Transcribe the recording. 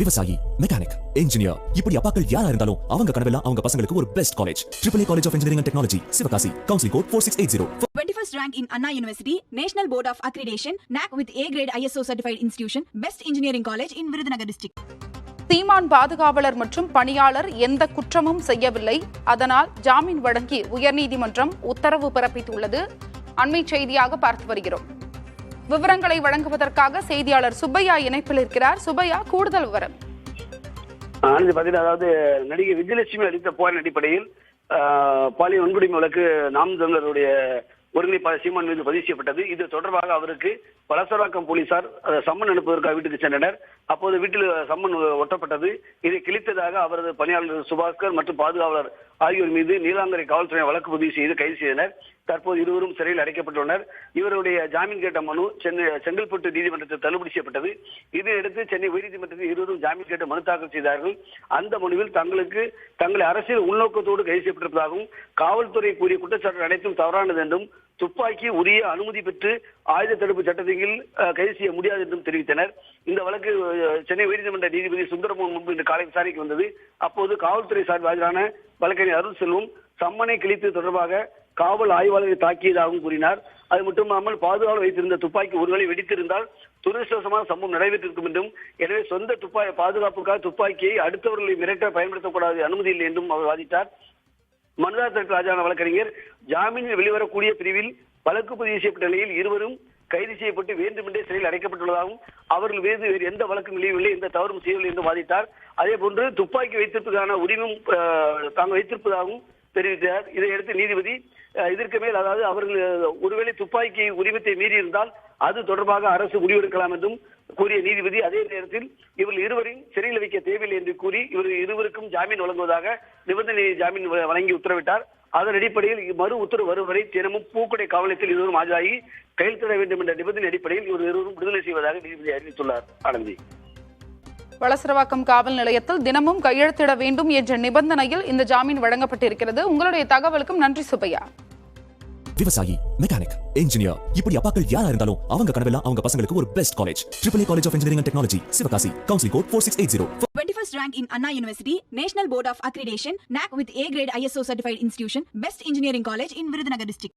விவசாயி, mechanic, engineer, இப்படி அப்பாக்கள் யாரா இருந்தாலும் அவங்க கனவெல்லாம் அவங்க பசங்களுக்கு ஒரு best college. AAA College of Engineering and Technology, Sivakasi. Counseling code 4680. 21st rank in Anna University, National Board of Accreditation, NAC with A-grade ISO certified institution, Best Engineering College in Virudhunagar district. சீமான் பாதுகாவலர் மற்றும் பணியாளர் எந்த குற்றமும் செய்யவில்லை, அதனால் ஜாமீன் வழங்கி உயர்நீதிமன்றம் உத்தரவு பிறப்பித்துள்ளது. அண்மை செய்தியாக பார்த்து வருகிறோம். விவரங்களை வழங்குவதற்காக செய்தியாளர் சுப்பையா இணைப்பில் இருக்கிறார். சுப்பையா, கூடுதல் விவரம். அதாவது நடிகை விஜயலட்சுமி அளித்த புகாரின் அடிப்படையில் பாலியல் வன்கொடுமை வழக்கு நாம் தமிழருடைய ஒருங்கிணைப்பாளர் சீமான் மீது பதிவு செய்யப்பட்டது. இது தொடர்பாக அவருக்கு வலசரவாக்கம் போலீசார் சம்மன் அனுப்புவதற்காக வீட்டுக்கு சென்றனர். அப்போது வீட்டில் சம்மன் ஒட்டப்பட்டது. இதை கிழித்ததாக அவரது பணியாளர் சுபாஸ்கர் மற்றும் பாதுகாவலர் ஆகியோர் மீது நீலாங்கரை காவல்துறை வழக்கு பதிவு செய்து கைது செய்தனர். தற்போது இருவரும் சிறையில் அடைக்கப்பட்டுள்ளனர். இவருடைய ஜாமீன் கேட்ட மனு செங்கல்பட்டு நீதிமன்றத்தில் தள்ளுபடி செய்யப்பட்டது. இதையடுத்து சென்னை உயர்நீதிமன்றத்தில் இருவரும் ஜாமீன் கேட்டு மனு தாக்கல் செய்தார்கள். அந்த மனுவில் தங்களை அரசியல் உள்நோக்கத்தோடு கைது செய்யப்பட்டிருப்பதாகவும் காவல்துறை கூறிய குற்றச்சாட்டு அனைத்தும் தவறானது என்றும் துப்பாக்கி உரிய அனுமதி பெற்று ஆயுத தடுப்பு சட்டத்தின் கீழ் கைது செய்ய முடியாது என்றும் தெரிவித்தனர். இந்த வழக்கு சென்னை உயர்நீதிமன்ற நீதிபதி சுந்தரமோகன் முன்பு இன்று காலை விசாரிக்க வந்தது. அப்போது காவல்துறை சார்பில் ஆஜரான வழக்கறிஞர் அருள் செல்வம் சம்மனை கிழித்து தொடர்பாக காவல் ஆய்வாளரை தாக்கியதாகவும் கூறினார். அது மட்டுமல்லாமல் பாதுகாவலர் வைத்திருந்த துப்பாக்கி ஒருவேளை வெடித்திருந்தால் துரதிருஷ்டவசமான சம்பவம் நடைபெற்றிருக்கும் என்றும், எனவே சொந்த பாதுகாப்புக்காக துப்பாக்கியை அடுத்தவர்களை மிரட்ட பயன்படுத்தக்கூடாது, அனுமதி இல்லை என்றும் அவர் வாதிட்டார். மனுதாரர் தரப்பில் ஆஜரான வழக்கறிஞர் ஜாமீனில் வெளிவரக்கூடிய பிரிவில் வழக்கு பதிவு செய்யப்பட்ட நிலையில் இருவரும் கைது செய்யப்பட்டு வேண்டுமென்றே சிறையில் அடைக்கப்பட்டுள்ளதாகவும் அவர்கள் வேறு எந்த வழக்கும் நிலையவில்லை, எந்த தவறும் செய்யவில்லை என்று வாதிட்டார். அதே போன்று துப்பாக்கி வைத்திருப்பதற்கான உரிமம் தாங்கள் வைத்திருப்பதாகவும் தெரிவித்தார். இதையடுத்து நீதிபதி இதற்கு மேல் அதாவது அவர்கள் ஒருவேளை துப்பாக்கி உரிமத்தை மீறி இருந்தால் அது தொடர்பாக அரசு முடிவெடுக்கலாம் என்றும் கூறிய நீதிபதி அதே நேரத்தில் இவர்கள் இருவரையும் சிறையில் வைக்க தேவையில்லை என்று கூறி இவர்கள் இருவருக்கும் ஜாமீன் வழங்குவதாக நிபந்தனை ஜாமீன் வழங்கி உத்தரவிட்டார். அதன் அடிப்படையில் மறு உத்தரவு வரும் வரை தினமும் பூக்கடை காவல் நிலையத்தில் இருவரும் ஆஜராகி கையெழுத்திட வேண்டும் என்ற நிபந்தனை அடிப்படையில் இவர் இருவரும் விடுதலை செய்வதாக நீதிபதி அறிவித்துள்ளார். ஆனந்தி, வலசரவாக்கம் காவல் நிலையத்தில் தினமும் கையெழுத்திட வேண்டும் என்ற நிபந்தனையில் இந்த ஜாமீன் வழங்கப்பட்டிருக்கிறது. உங்களுடைய தகவலுக்கும் நன்றி சுப்பையா. விவசாயி, மெக்கானிக், இன்ஜினியர், இப்படி அப்பாக்கள் யாரா இருந்தாலும் அவங்க கனவெல்லாம் அவங்க பசங்களுக்கு ஒரு best college. AAA College of Engineering and Technology, Sivakasi. Counseling code 4680. 21st rank in Anna University, National Board of Accreditation, NAC with A-grade ISO certified institution, Best Engineering College in Virudhunagar district.